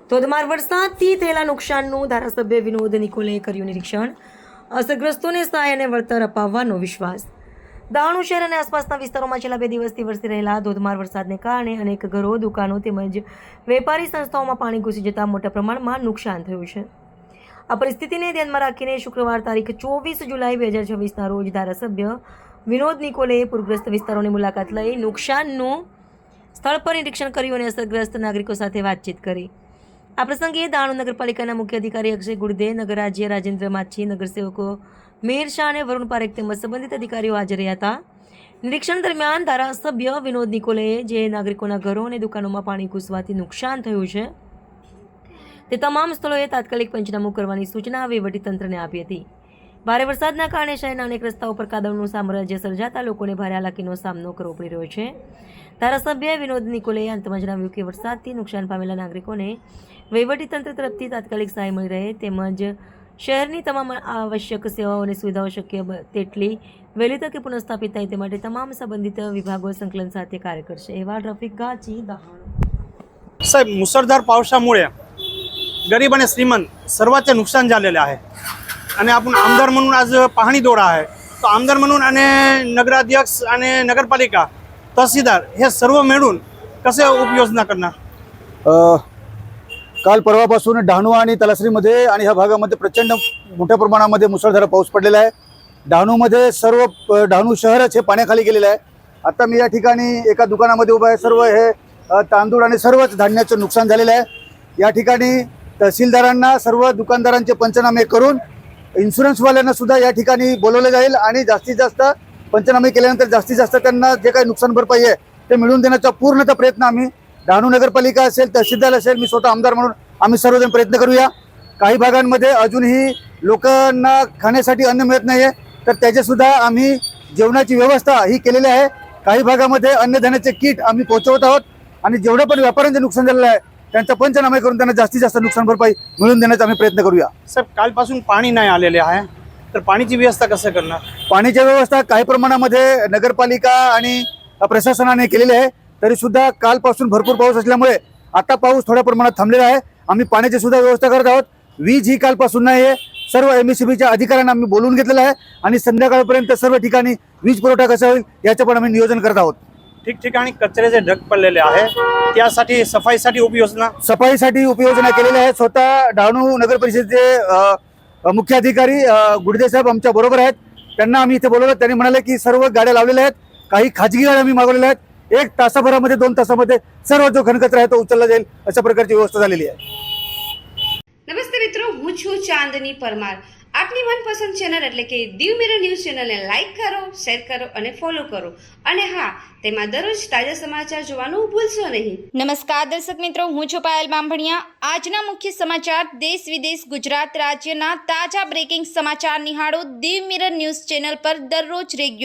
ધોધમાર વરસાદથી થયેલા નુકસાનનું ધારાસભ્ય વિનોદ નિકોલે કર્યું નિરીક્ષણ. અસરગ્રસ્તોને સહાય અને વળતર અપાવવાનો વિશ્વાસ. દાણુ શહેર અને આસપાસના વિસ્તારોમાં છેલ્લા 2 દિવસથી વરસી રહેલા ધોધમાર વરસાદને કારણે અનેક ઘરો, દુકાનો તેમજ વેપારી સંસ્થાઓમાં પાણી ઘૂસી જતા મોટા પ્રમાણમાં નુકસાન થયું છે. આ પરિસ્થિતિને ધ્યાનમાં રાખીને શુક્રવાર તારીખ 24 જુલાઈ 2026ના રોજ ધારાસભ્ય વિનોદ નિકોલે પૂરગ્રસ્ત વિસ્તારોની મુલાકાત લઈ નુકસાનનું સ્થળ પર નિરીક્ષણ કર્યું અને અસરગ્રસ્ત નાગરિકો સાથે વાતચીત કરી. આ પ્રસંગે દાણુ નગરપાલિકાના મુખ્ય અધિકારી અક્ષય ગુડદે, નગર રાજ્ય રાજેન્દ્ર માછી, નગરસેવકો મેર શાહ અને વરુણ પારેખ તેમજ સંબંધિત અધિકારીઓ હાજર રહ્યા હતા. નિરીક્ષણ દરમિયાન ધારાસભ્ય વિનોદ નિકોલે જે નાગરિકોના ઘરો અને દુકાનોમાં પાણી ઘૂસવાથી નુકસાન થયું છે તે તમામ સ્થળોએ તાત્કાલિક પંચનામું કરવાની સૂચના વહીવટીતંત્રને આપી હતી. ભારે વરસાદના કારણે શહેરના અનેક રસ્તાઓ પર કાદવનું સામ્રાજ્ય સર્જાતા લોકોને ભારે હાલાકીનો સામનો કરવો પડી રહ્યો છે. ધારાસભ્ય વિનોદ નિકોલે અંતમાં જણાવ્યું કે વરસાદથી નુકસાન પામેલા નાગરિકોને વહીવટીતંત્ર તરફથી તાત્કાલિક સહાય મળી રહે તેમજ શહેરની તમામ આવશ્યક સેવાઓ અને સુવિધાઓ શક્ય તેટલી વહેલી તકે પુનઃસ્થાપિત થાય તે માટે તમામ સંબંધિત વિભાગો संकलन સાથે कार्य करશે. अहवाल रफिक गाची, दहाणू. साहेब, मुसळधार पावसामुळे गरीब आणि श्रीमंत सर्वांचे नुकसान झालेले आहे आणि आपण आमदार म्हणून आज पाहणी दौरा आहे. तो आमदार म्हणून आणि नगराध्यक्ष आणि नगरपालिका तहसीलदार हे सर्व मिळून कसे उपाययोजना करणार? काल परवापासून डहाणू आणि तलासरीमध्ये आणि ह्या भागामध्ये प्रचंड मोठ्या प्रमाणामध्ये मुसळधार पाऊस पडलेला आहे. डहाणूमध्ये सर्व डहाणू शहरच हे पाण्याखाली गेलेलं आहे. आता मी या ठिकाणी एका दुकानामध्ये उभा आहे. सर्व हे तांदूळ आणि सर्वच धान्याचं नुकसान झालेलं आहे. या ठिकाणी तहसीलदारांना सर्व दुकानदारांचे पंचनामे करून इन्शुरन्सवाल्यांना सुद्धा या ठिकाणी बोलवलं जाईल आणि जास्तीत जास्त पंचनामे केल्यानंतर जास्तीत जास्त त्यांना जे काही नुकसान भरपाई आहे ते मिळवून देण्याचा पूर्णतः प्रयत्न आम्ही डहाणू नगरपालिका असेल, तहसीलदार असेल, मी स्वतः आमदार म्हणून आम्ही सर्वजण प्रयत्न करूया. काही भागांमध्ये अजूनही लोकांना खाण्यासाठी अन्न मिळत नाही आहे, तर त्याचेसुद्धा आम्ही जेवणाची व्यवस्था ही केलेली आहे. काही भागामध्ये अन्नधान्याचे किट आम्ही पोहोचवत आहोत आणि जेवढं पण व्यापाऱ्यांचे नुकसान झालेलं आहे त्यांचा पंचनामे करून त्यांना जास्तीत जास्त नुकसान भरपाई मिळवून देण्याचा आम्ही प्रयत्न करूया. साहेब, कालपासून पाणी नाही आलेले आहे, तर पाण्याची व्यवस्था कसं करणार? पाण्याची व्यवस्था काही प्रमाणामध्ये नगरपालिका आणि प्रशासनाने केलेली आहे. तरी सुद्धा कालपासून भरपूर पाऊस असल्यामुळे आता पाऊस थोड्या प्रमाणात थांबलेला आहे. आम्ही पाण्याची सुद्धा व्यवस्था करत आहोत. वीज ही कालपासून नाही आहे. सर्व MSCBच्या अधिकाऱ्यांना आम्ही बोलवून घेतलेलं आहे आणि संध्याकाळपर्यंत सर्व ठिकाणी वीज पुरवठा कसा होईल याचं पण आम्ही नियोजन करत आहोत. ठिकठिकाणी कचऱ्याचे ढग पडलेले आहे, त्यासाठी सफाईसाठी उपयोजना उपाययोजना केलेल्या आहेत. स्वतः डहाणू नगर परिषदेचे मुख्य अधिकारी गुडदे साहेब आमच्या बरोबर आहेत. त्यांना आम्ही इथे बोलवलं. त्यांनी म्हणाले की सर्व गाड्या लावलेल्या आहेत. काही खाजगी गाड्या आम्ही मागवलेल्या आहेत. 1 तासाभरामध्ये 2 तासामध्ये सर्व जो घनकचरा आहे तो उचलला जाईल अशा प्रकारची व्यवस्था झालेली आहे. નમસ્તે મિત્રો, હું છું ચાંદની પરમાર. આપની મનપસંદ ચેનલ એટલે કે દીવ મિરર ન્યૂઝ ચેનલને લાઇક કરો, શેર કરો અને ફોલો કરો. અને હા, તેમાં દરરોજ તાજા સમાચાર જોવાનું ભૂલશો નહીં. નમસ્કાર દર્શક મિત્રો, હું છું પાયલ બામભણિયા. આજના મુખ્ય સમાચાર દેશ વિદેશ ગુજરાત રાજ્યના તાજા બ્રેકિંગ સમાચાર નિહાળો દીવ મિરર ન્યૂઝ ચેનલ પર દરરોજ રેગ્યુલર.